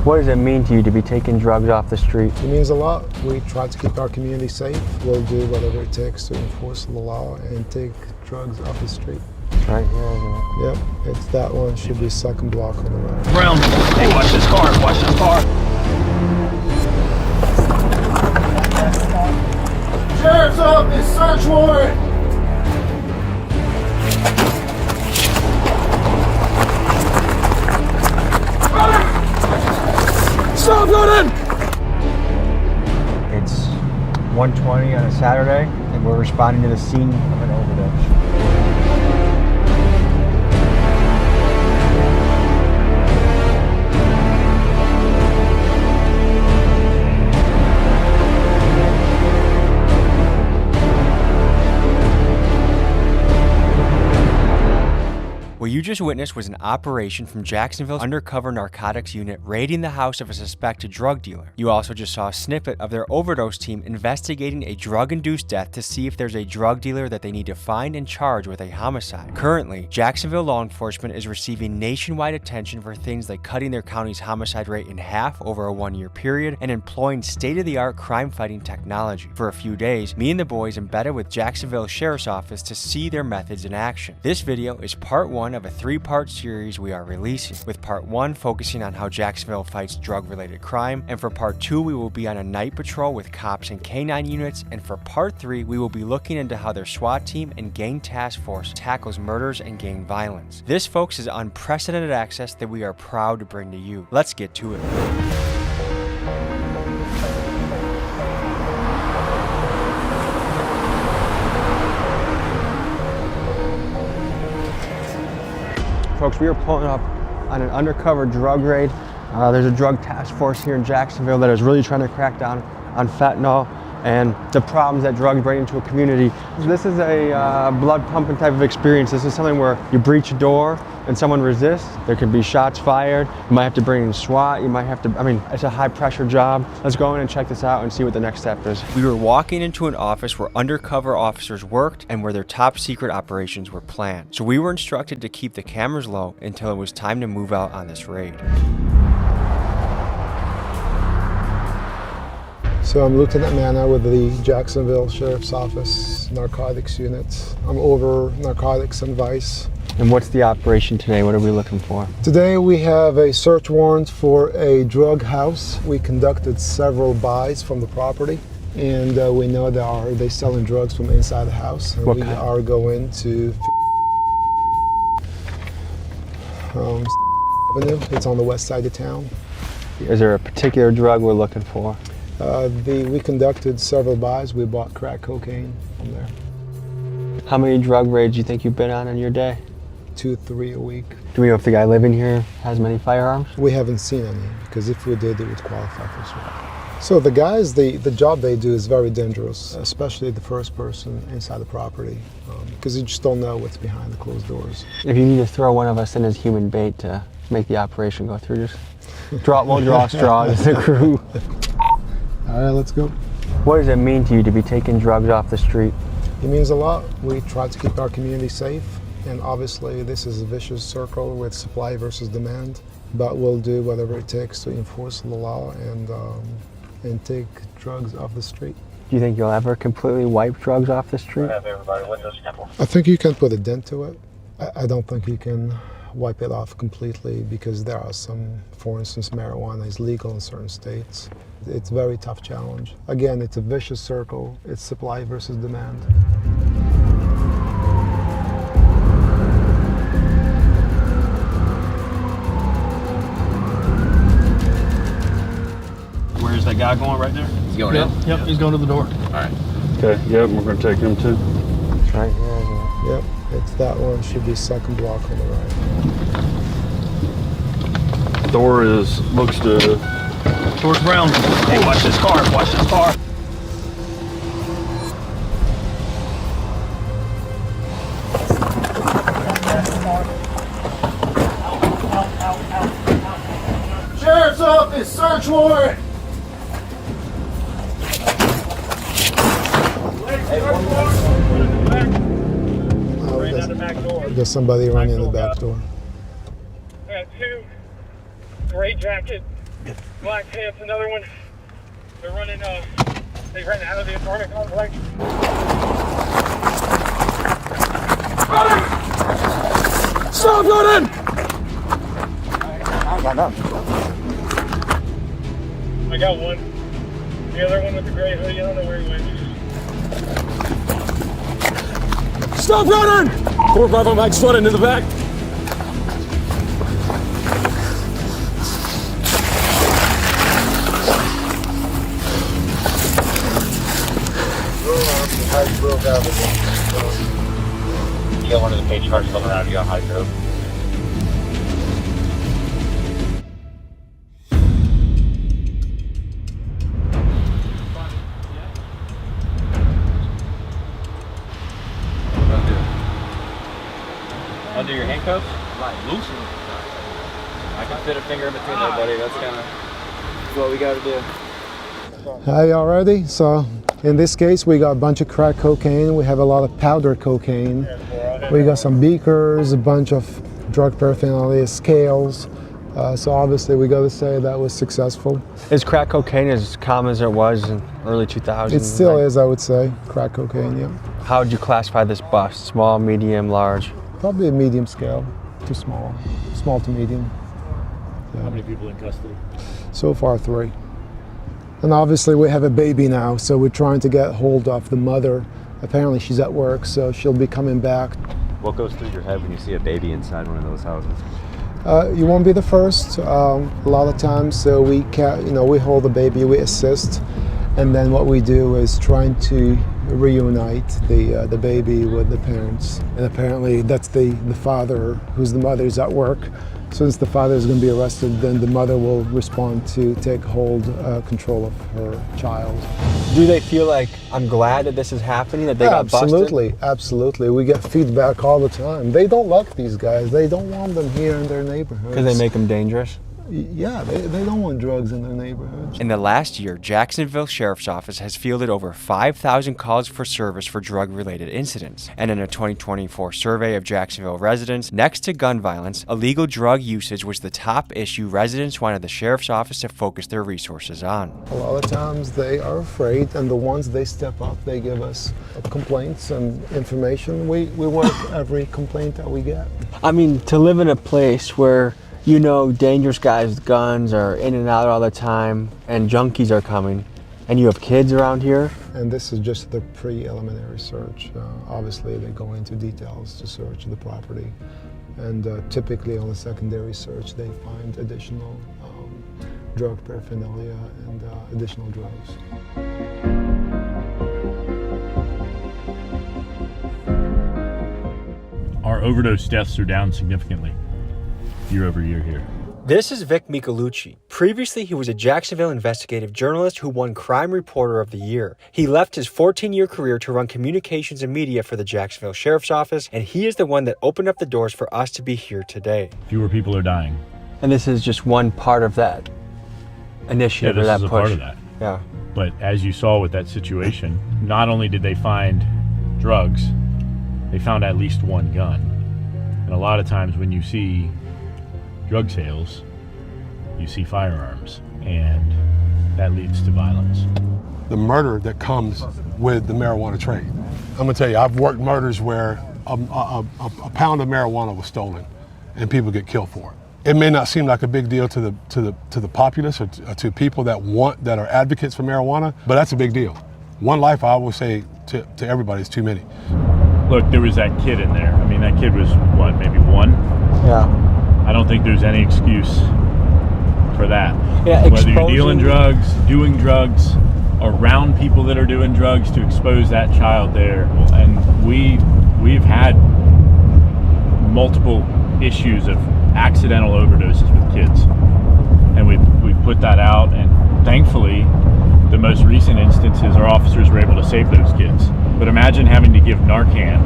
What does it mean to you to be taking drugs off the street? It means a lot. We try to keep our community safe. We'll do whatever it takes to enforce the law and take drugs off the street. It's right here, isn't it? Yep, it's that one. Should be second block on the right. Brown. Hey, watch this car. Watch this car. Sheriff's Office, search warrant! Stop running! It's 1:20 on a Saturday, and we're responding to the scene of an overdose. What you just witnessed was an operation from Jacksonville's undercover narcotics unit raiding the house of a suspected drug dealer. You also just saw a snippet of their overdose team investigating a drug-induced death to see if there's a drug dealer that they need to find and charge with a homicide. Currently, Jacksonville law enforcement is receiving nationwide attention for things like cutting their county's homicide rate in half over a 1-year period and employing state-of-the-art crime-fighting technology. For a few days, me and the boys embedded with Jacksonville Sheriff's Office to see their methods in action. This video is part 1 of a 3-part series we are releasing, with part 1 focusing on how Jacksonville fights drug-related crime, and for part 2 we will be on a night patrol with cops and K-9 units, and for part 3 we will be looking into how their SWAT team and gang task force tackles murders and gang violence. This, folks, is unprecedented access that we are proud to bring to you. Let's get to it. Folks, we are pulling up on an undercover drug raid. There's a drug task force here in Jacksonville that is really trying to crack down on fentanyl and the problems that drugs bring into a community. This is a blood pumping type of experience. This is something where you breach a door and someone resists. There could be shots fired. You might have to bring in SWAT. You might have to, it's a high pressure job. Let's go in and check this out and see what the next step is. We were walking into an office where undercover officers worked and where their top secret operations were planned. So we were instructed to keep the cameras low until it was time to move out on this raid. So I'm Lieutenant Manna with the Jacksonville Sheriff's Office Narcotics Unit. I'm over narcotics and vice. And what's the operation today? What are we looking for? Today we have a search warrant for a drug house. We conducted several buys from the property, and we know they're selling drugs from inside the house. And we are going to Avenue. It's on the west side of town. Is there a particular drug we're looking for? We conducted several buys. We bought crack cocaine from there. How many drug raids do you think you've been on in your day? 2-3 a week. Do we know if the guy living here has many firearms? We haven't seen any, because if we did, it would qualify for SWAT. So the guys, the job they do is very dangerous, especially the first person inside the property, because you just don't know what's behind the closed doors. If you need to throw one of us in as human bait to make the operation go through, just we'll draw a straw as the crew. All right, let's go. What does it mean to you to be taking drugs off the street? It means a lot. We try to keep our community safe, and obviously this is a vicious circle with supply versus demand, but we'll do whatever it takes to enforce the law and take drugs off the street. Do you think you'll ever completely wipe drugs off the street? I think you can put a dent to it. I don't think you can wipe it off completely, because there are some, for instance, marijuana is legal in certain states. It's a very tough challenge. Again, it's a vicious circle. It's supply versus demand. Where's that guy going right there? He's going in? Yep, he's going to the door. All right. Okay, yep, we're going to take him too. It's right here, isn't it? Yep, it's that one. Should be second block on the right. Door looks to... Towards Brown. Hey, watch this car. Watch this car. Sheriff's Office, search warrant! There's somebody running in the back door. I got 2 gray jacket Black Pants, another one. They're running, they ran out of the apartment complex. Stop running! I got one. The other one with the gray hoodie, I don't know where he went. Stop running! 4-5 Mike's running in the back. You got one of the page cars coming out of you on high road. Undo your handcuffs? Right, loosen. I can fit a finger in between there, buddy. That's kind of what we got to do. Are you all ready? So in this case, we got a bunch of crack cocaine. We have a lot of powder cocaine. We got some beakers, a bunch of drug paraphernalia, scales. So obviously we got to say that was successful. Is crack cocaine as common as it was in early 2000s? It still is, I would say, crack cocaine, yeah. How would you classify this bust? Small, medium, large? Probably a medium scale, too small, small to medium. Yeah. How many people in custody? So far, 3. And obviously we have a baby now, so we're trying to get hold of the mother. Apparently she's at work, so she'll be coming back. What goes through your head when you see a baby inside one of those houses? You won't be the first. A lot of times, so we we hold the baby, we assist, and then what we do is trying to reunite the baby with the parents. And apparently that's the father, who's the mother's at work. Since the father is going to be arrested, then the mother will respond to take control of her child. Do they feel like, I'm glad that this is happening, that they got busted? Absolutely, absolutely. We get feedback all the time. They don't like these guys. They don't want them here in their neighborhoods. Because they make them dangerous? Yeah, they don't want drugs in their neighborhoods. In the last year, Jacksonville Sheriff's Office has fielded over 5,000 calls for service for drug-related incidents. And in a 2024 survey of Jacksonville residents, next to gun violence, illegal drug usage was the top issue residents wanted the Sheriff's Office to focus their resources on. A lot of times they are afraid, and the ones they step up, they give us complaints and information. We work every complaint that we get. I mean, to live in a place where dangerous guys with guns are in and out all the time, and junkies are coming, and you have kids around here. And this is just the preliminary search. Obviously, they go into details to search the property. And typically on the secondary search, they find additional drug paraphernalia and additional drugs. Our overdose deaths are down significantly year over year here. This is Vic Michelucci. Previously, he was a Jacksonville investigative journalist who won Crime Reporter of the Year. He left his 14-year career to run communications and media for the Jacksonville Sheriff's Office, and he is the one that opened up the doors for us to be here today. Fewer people are dying. And this is just one part of that initiative, Yeah, or this that is a push. part of that. Yeah. But as you saw with that situation, not only did they find drugs, they found at least one gun. And a lot of times when you see drug sales, you see firearms, and that leads to violence. The murder that comes with the marijuana trade. I'm gonna tell you, I've worked murders where a pound of marijuana was stolen and people get killed for it. It may not seem like a big deal to the populace or to people that are advocates for marijuana, but that's a big deal. One life, I always say to everybody, is too many. Look, there was that kid in there. I mean, that kid was, what, maybe 1? Yeah. I don't think there's any excuse for that. Yeah, whether you're dealing drugs, doing drugs, around people that are doing drugs, to expose that child there. And we've had multiple issues of accidental overdoses with kids. And we've put that out, and thankfully, the most recent instances, our officers were able to save those kids. But imagine having to give Narcan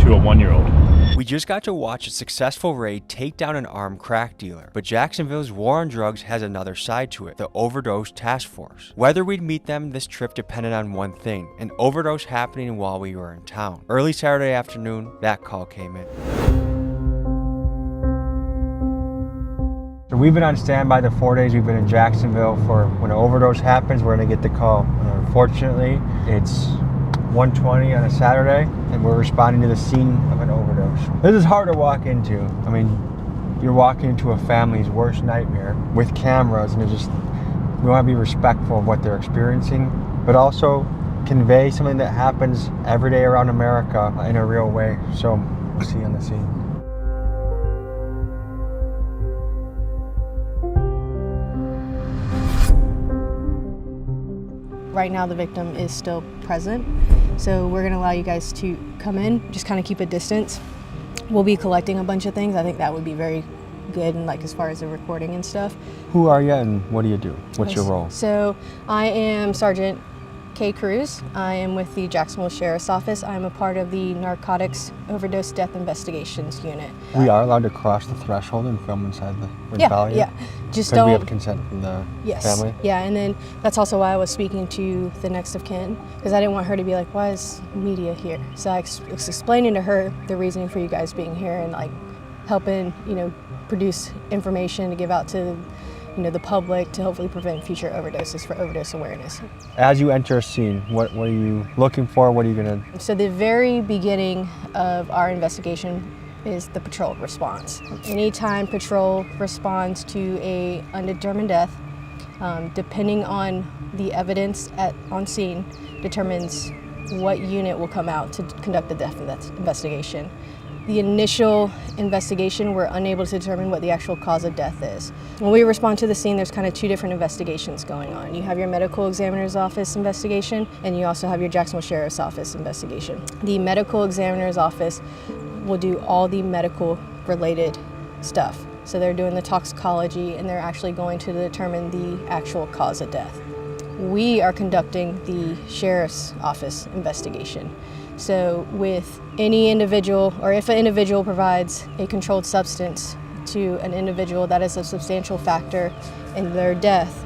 to a 1-year-old. We just got to watch a successful raid take down an armed crack dealer, but Jacksonville's war on drugs has another side to it, the overdose task force. Whether we'd meet them this trip depended on one thing, an overdose happening while we were in town. Early Saturday afternoon, that call came in. we've been on standby the 4 days we've been in Jacksonville for when an overdose happens, we're gonna get the call. Unfortunately, it's 1:20 on a Saturday, and we're responding to the scene of an overdose. This is hard to walk into. I mean, you're walking into a family's worst nightmare with cameras, and we want to be respectful of what they're experiencing, but also convey something that happens every day around America in a real way. So we'll see you on the scene. Right now the victim is still present, so we're going to allow you guys to come in, just kind of keep a distance. We'll be collecting a bunch of things. I think that would be very good, and like as far as the recording and stuff. Who are you and what do you do? What's your role? So I am Sergeant Kay Cruz. I am with the Jacksonville Sheriff's Office. I'm a part of the Narcotics Overdose Death Investigations Unit. We are allowed to cross the threshold and film inside the Yeah. Just don't. We have consent from the family? Yeah, and then that's also why I was speaking to the next of kin, because I didn't want her to be like, why is media here? So I was explaining to her the reasoning for you guys being here and like helping, produce information to give out to the public to hopefully prevent future overdoses for overdose awareness. As you enter a scene, what are you looking for? What are you gonna? So the very beginning of our investigation is the patrol response. Anytime patrol responds to a undetermined death, depending on the evidence on scene, determines what unit will come out to conduct the death investigation. The initial investigation, we're unable to determine what the actual cause of death is. When we respond to the scene, there's kind of two different investigations going on. You have your medical examiner's office investigation, and you also have your Jacksonville Sheriff's Office investigation. The medical examiner's office will do all the medical related stuff. So they're doing the toxicology, and they're actually going to determine the actual cause of death. We are conducting the Sheriff's Office investigation. So with any individual, or if an individual provides a controlled substance to an individual that is a substantial factor in their death,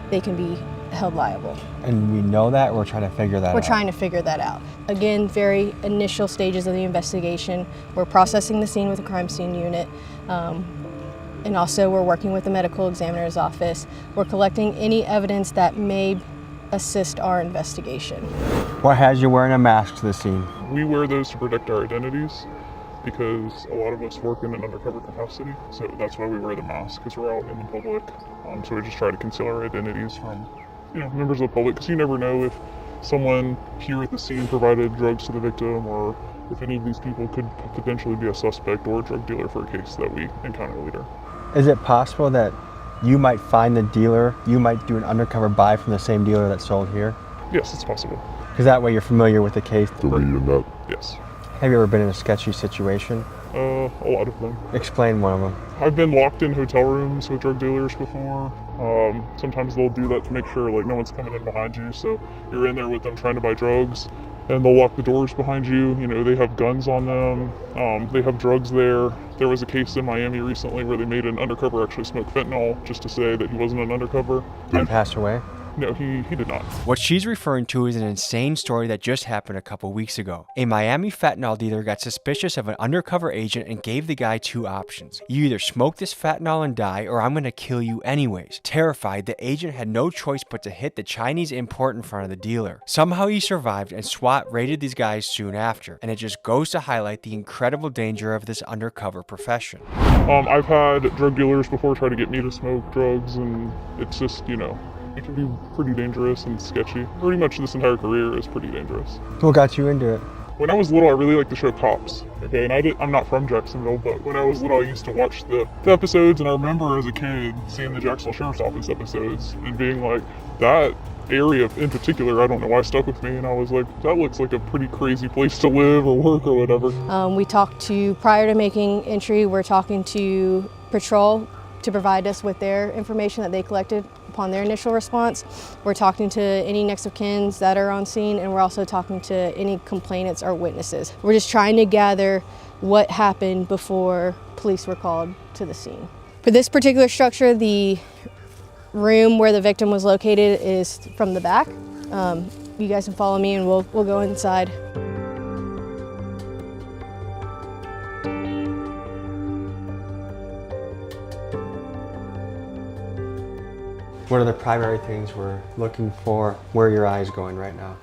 they can be held liable. And we know that, or we're trying to figure that out? We're trying to figure that out. Again, very initial stages of the investigation. We're processing the scene with the crime scene unit. And also we're working with the medical examiner's office. We're collecting any evidence that may assist our investigation. What has you wearing a mask to the scene? We wear those to protect our identities because a lot of us work in an undercover capacity, so that's why we wear the mask, because we're out in the public. So we just try to conceal our identities from members of the public, because you never know if someone here at the scene provided drugs to the victim, or if any of these people could potentially be a suspect or a drug dealer for a case that we encounter later. Is it possible that you might find the dealer, you might do an undercover buy from the same dealer that sold here? Yes, it's possible. Because that way you're familiar with the case. Yes. Have you ever been in a sketchy situation? A lot of them. Explain one of them. I've been locked in hotel rooms with drug dealers before. Sometimes they'll do that to make sure no one's coming in behind you, so you're in there with them trying to buy drugs, and they'll lock the doors behind you. They have guns on them. They have drugs there. There was a case in Miami recently where they made an undercover actually smoke fentanyl just to say that he wasn't an undercover. Did he pass away? No, he did not. What she's referring to is an insane story that just happened a couple weeks ago. A Miami fentanyl dealer got suspicious of an undercover agent and gave the guy two options. You either smoke this fentanyl and die, or I'm gonna kill you anyways. Terrified, the agent had no choice but to hit the Chinese import in front of the dealer. Somehow he survived, and SWAT raided these guys soon after. And it just goes to highlight the incredible danger of this undercover profession. I've had drug dealers before try to get me to smoke drugs, and it's just, it can be pretty dangerous and sketchy. Pretty much this entire career is pretty dangerous. What got you into it? When I was little, I really liked the show Cops. Okay, and I'm not from Jacksonville, but when I was little, I used to watch the episodes, and I remember as a kid seeing the Jacksonville Sheriff's Office episodes and being like, that area in particular, I don't know why, stuck with me, and I was like, that looks like a pretty crazy place to live or work or whatever. We talked to, prior to making entry, we're talking to patrol to provide us with their information that they collected upon their initial response. We're talking to any next of kins that are on scene, and we're also talking to any complainants or witnesses. We're just trying to gather what happened before police were called to the scene. For this particular structure, the room where the victim was located is from the back. You guys can follow me and we'll go inside. What are the primary things we're looking for? Where are your eyes going right now?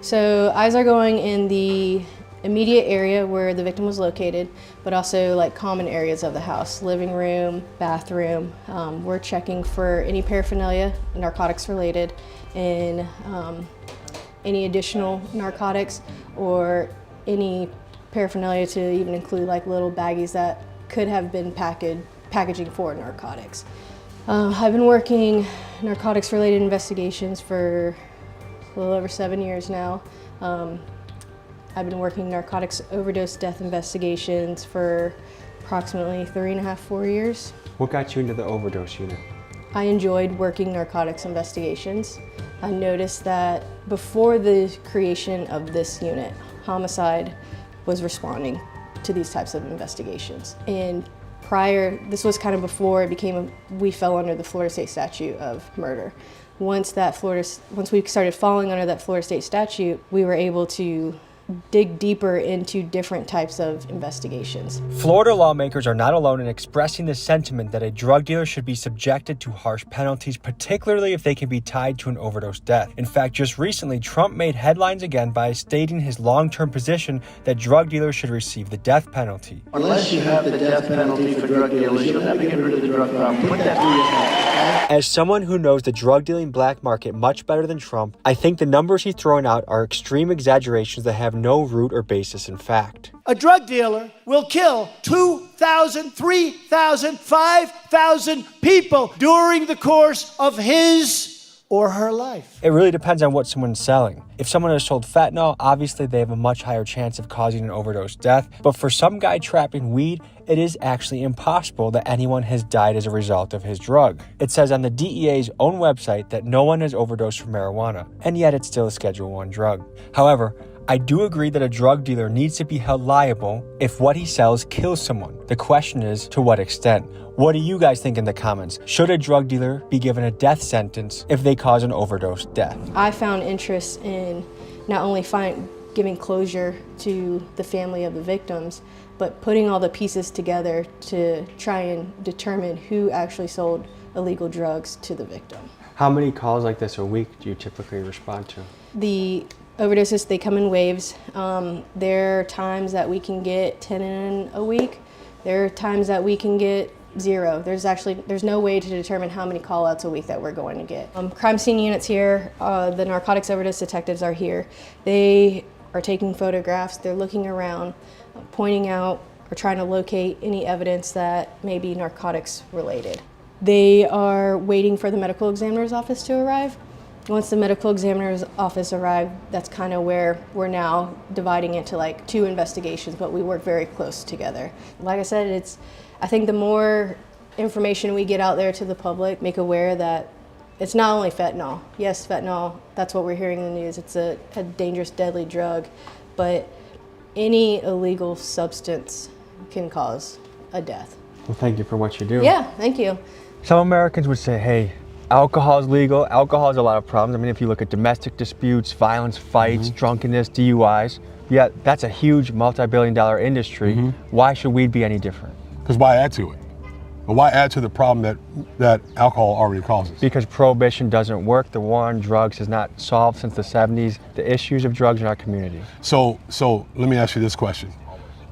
So eyes are going in the immediate area where the victim was located, but also like common areas of the house, living room, bathroom. We're checking for any paraphernalia, narcotics related, and any additional narcotics or any paraphernalia to even include like little baggies that could have been packaging for narcotics. I've been working narcotics related investigations for a little over 7 years now. I've been working narcotics overdose death investigations for approximately 3.5, 4 years. What got you into the overdose unit? I enjoyed working narcotics investigations. I noticed that before the creation of this unit, homicide was responding to these types of investigations. And this was kind of before it became, we fell under the Florida state statute of murder. Once we started falling under that Florida state statute, we were able to dig deeper into different types of investigations. Florida lawmakers are not alone in expressing the sentiment that a drug dealer should be subjected to harsh penalties, particularly if they can be tied to an overdose death. In fact, just recently, Trump made headlines again by stating his long-term position that drug dealers should receive the death penalty. Unless you have the death penalty for drug dealers, you'll never get rid of the drug problem. Put that through your head. As someone who knows the drug dealing black market much better than Trump, I think the numbers he's throwing out are extreme exaggerations that have no root or basis in fact. A drug dealer will kill 2,000, 3,000, 5,000 people during the course of his or her life. It really depends on what someone's selling. If someone has sold fentanyl, obviously they have a much higher chance of causing an overdose death. But for some guy trapping weed, it is actually impossible that anyone has died as a result of his drug. It says on the DEA's own website that no one has overdosed from marijuana, and yet it's still a Schedule I drug. However, I do agree that a drug dealer needs to be held liable if what he sells kills someone. The question is, to what extent? What do you guys think in the comments? Should a drug dealer be given a death sentence if they cause an overdose death? I found interest in not only giving closure to the family of the victims, but putting all the pieces together to try and determine who actually sold illegal drugs to the victim. How many calls like this a week do you typically respond to? The overdoses, they come in waves. There are times that we can get 10 in a week. There are times that we can get 0. There's no way to determine how many call outs a week that we're going to get. Crime scene units here, the narcotics overdose detectives are here. They are taking photographs, they're looking around, pointing out or trying to locate any evidence that may be narcotics related. They are waiting for the medical examiner's office to arrive. Once the medical examiner's office arrives, that's kind of where we're now dividing into like 2 investigations, but we work very close together. Like I said, I think the more information we get out there to the public, make aware that it's not only fentanyl. Yes, fentanyl, that's what we're hearing in the news. It's a dangerous, deadly drug, but any illegal substance can cause a death. Well, thank you for what you do. Yeah, thank you. Some Americans would say, hey, alcohol is legal. Alcohol has a lot of problems. I mean, if you look at domestic disputes, violence, fights, drunkenness, DUIs, yeah, that's a huge multi-billion-dollar industry. Why should weed be any different? Because why add to it? But why add to the problem that alcohol already causes? Because prohibition doesn't work. The war on drugs has not solved since the 70s the issues of drugs in our community. So let me ask you this question.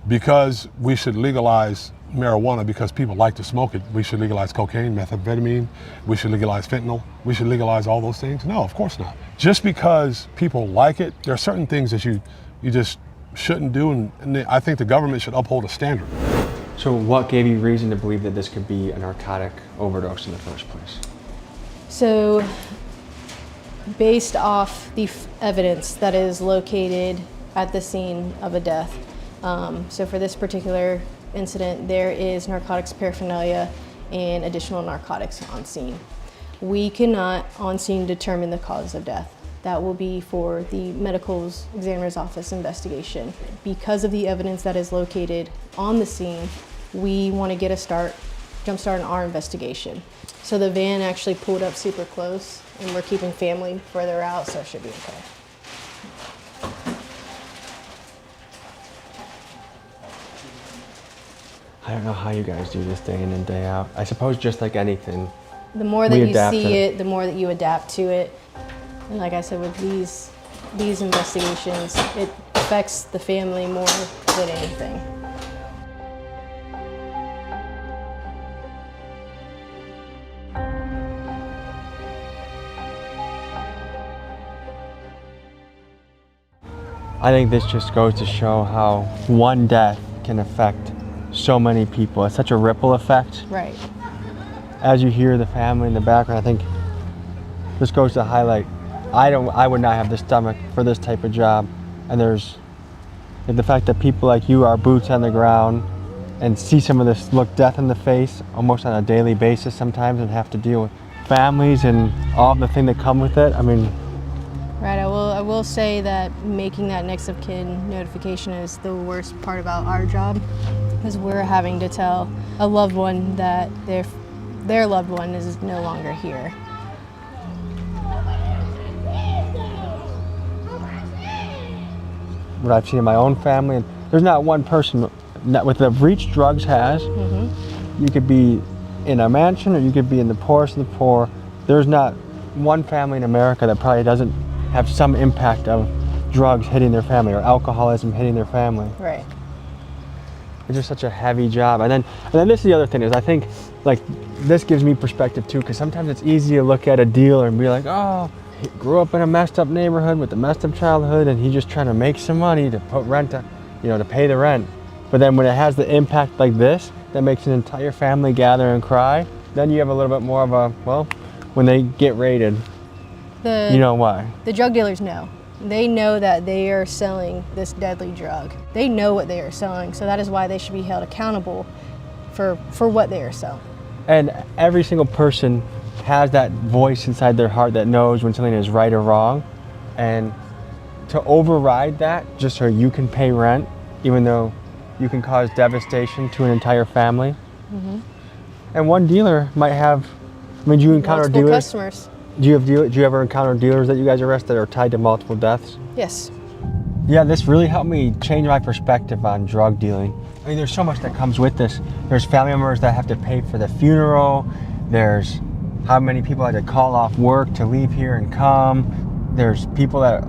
Because we should legalize marijuana because people like to smoke it, we should legalize cocaine, methamphetamine, we should legalize fentanyl, we should legalize all those things? No, of course not. Just because people like it, there are certain things that you just shouldn't do, and I think the government should uphold a standard. So what gave you reason to believe that this could be a narcotic overdose in the first place? So based off the evidence that is located at the scene of a death, so for this particular incident, there is narcotics paraphernalia and additional narcotics on scene. We cannot on scene determine the cause of death. That will be for the medical examiner's office investigation. Because of the evidence that is located on the scene, we want to get a jump start on our investigation. So the van actually pulled up super close, and we're keeping family further out, so it should be okay. I don't know how you guys do this day in and day out. I suppose just like anything, The more that you see it, the more that you adapt to it. And like I said, with these investigations, it affects the family more than anything. I think this just goes to show how one death can affect so many people. It's such a ripple effect. Right. As you hear the family in the background, I think this goes to highlight, I would not have the stomach for this type of job. And there's the fact that people like you are boots on the ground and see some of this, look death in the face almost on a daily basis sometimes, and have to deal with families and all of the thing that come with it. I mean, right, I will say that making that next of kin notification is the worst part about our job, because we're having to tell a loved one that their loved one is no longer here. What I've seen in my own family, and there's not one person, with the reach drugs has, you could be in a mansion or you could be in the poorest of the poor. There's not one family in America that probably doesn't have some impact of drugs hitting their family or alcoholism hitting their family. Right. It's just such a heavy job. And then this is the other thing is, I think like this gives me perspective too, because sometimes it's easy to look at a dealer and be like, oh, he grew up in a messed up neighborhood with a messed up childhood and he's just trying to make some money to put rent, to pay the rent. But then when it has the impact like this, that makes an entire family gather and cry, then you have a little bit more of a, well, when they get raided, you know why. The drug dealers know. They know that they are selling this deadly drug. They know what they are selling, so that is why they should be held accountable for what they are selling. And every single person has that voice inside their heart that knows when something is right or wrong. And to override that just so you can pay rent, even though you can cause devastation to an entire family. And one dealer might have, do you encounter multiple dealers? Customers. Do you ever encounter dealers that you guys arrest that are tied to multiple deaths? Yes. Yeah, this really helped me change my perspective on drug dealing. I mean, there's so much that comes with this. There's family members that have to pay for the funeral. There's how many people had to call off work to leave here and come. There's people that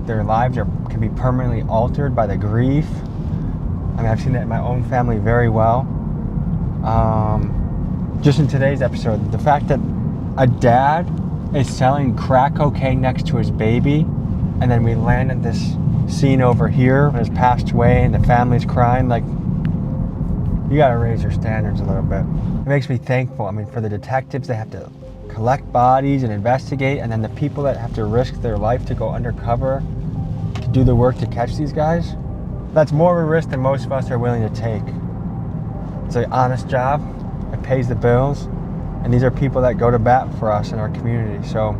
their lives can be permanently altered by the grief. I mean, I've seen that in my own family very well. Just in today's episode, the fact that a dad is selling crack cocaine next to his baby, and then we land at this scene over here when he's passed away and the family's crying, like, you gotta raise your standards a little bit. It makes me thankful, for the detectives that have to collect bodies and investigate, and then the people that have to risk their life to go undercover to do the work to catch these guys. That's more of a risk than most of us are willing to take. It's an honest job, it pays the bills, and these are people that go to bat for us in our community. So,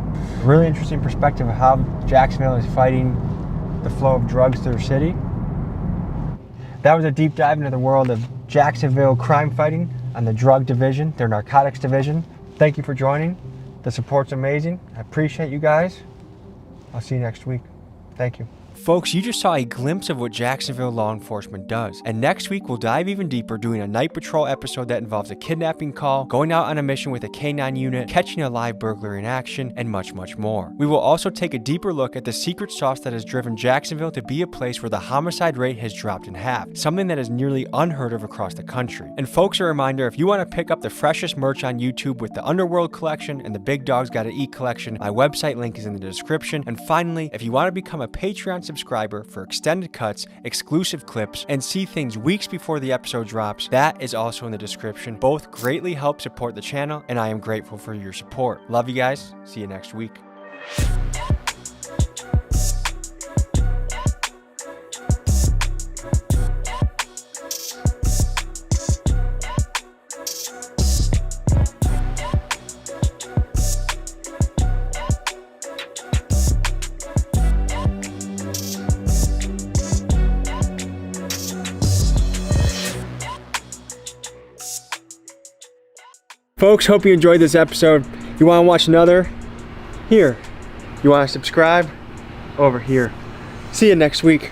really interesting perspective of how Jacksonville is fighting the flow of drugs through the city. That was a deep dive into the world of Jacksonville crime fighting on the drug division, their narcotics division. Thank you for joining. The support's amazing. I appreciate you guys. I'll see you next week. Thank you. Folks, you just saw a glimpse of what Jacksonville law enforcement does. And next week, we'll dive even deeper, doing a night patrol episode that involves a kidnapping call, going out on a mission with a K9 unit, catching a live burglary in action, and much, much more. We will also take a deeper look at the secret sauce that has driven Jacksonville to be a place where the homicide rate has dropped in half, something that is nearly unheard of across the country. And folks, a reminder, if you want to pick up the freshest merch on YouTube with the Underworld collection and the Big Dogs Gotta Eat collection, my website link is in the description. And finally, if you want to become a Patreon subscriber for extended cuts, exclusive clips, and see things weeks before the episode drops, that is also in the description. Both greatly help support the channel, and I am grateful for your support. Love you guys. See you next week. Folks, hope you enjoyed this episode. You want to watch another? Here. You want to subscribe? Over here. See you next week.